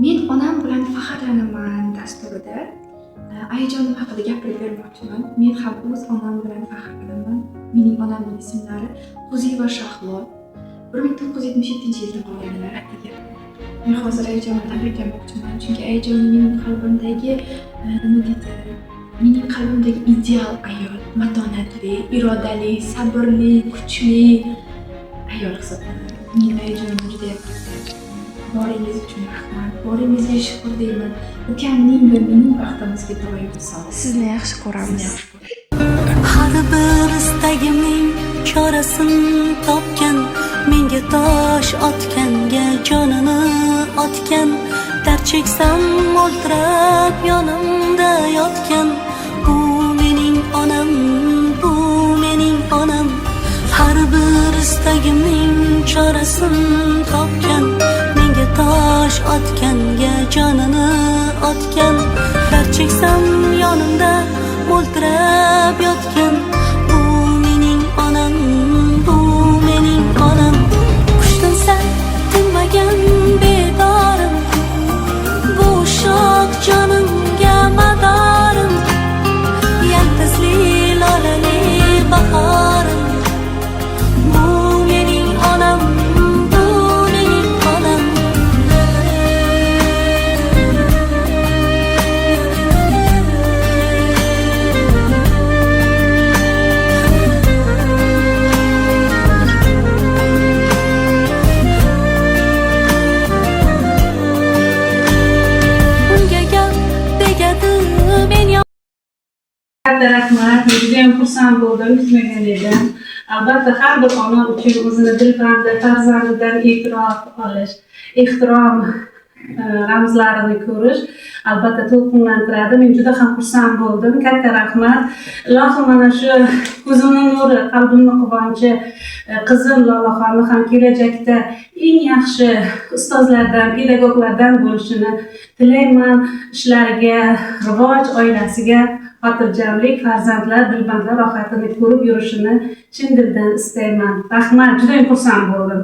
Men onam bilan faxrlanaman dasturida ayajonim haqida gapirib bermoqchiman. Men ham o'z onam bilan faxrlanaman. Mening onamning ismlari Qo'ziyev Shahlo. 1977-yilda qolganlar atigi. Men hozir ayajonimni tabriklamoqchiman, chunki ayajonim mening qalbimdagi nima deydi, mening qalbimdagi ideal ayol, matonatli, irodali, sabrli, kuchli ayol hisoblanadi. Mening ayajonim juda boringiz uchun rahmat, boringizga shukr deyman. Ukamning va mening baxtimizga doim sog'. Sizni yaxshi ko'ramiz. Har bir istagimning chorasini topgan, menga tosh otganga jonini otgan, dard cheksam o'ltirib yonimda yotgan, bu mening onam, bu mening onam. Har bir istagimning chorasini topgan, menga tosh otganga jonini otgan, dard cheksam yonimda o'ltirib yotgan, bu mening onam, bu mening onam. Qushtinsa tinmagan bedorim, bu shoh jonimga madorim, yaltizli lolali bahorim, bu mening onam, bu mening onam. Katta rahmat, judayam xursand bo'ldim, kutmagan edim. Albatta har bir ona uchun o'zini dilbandi farzandidan e'tirof olish, ehtirom ramzlarini ko'rish albatta to'lqinlantiradi. Men juda ham xursand bo'ldim. Katta rahmat. Ilohim mana shu ko'zimning nuri, qalbimning quvonchi qizim Lolaxonni ham kelajakda eng yaxshi ustozlardan, pedagoglardan bo'lishini tilayman. Ishlariga rivoj, oilasiga xotirjamlik, farzandlar, dilbandlar rohatini ko'rib yurishini chin dildan istayman. Rahmat, juda ham xursand bo'ldim.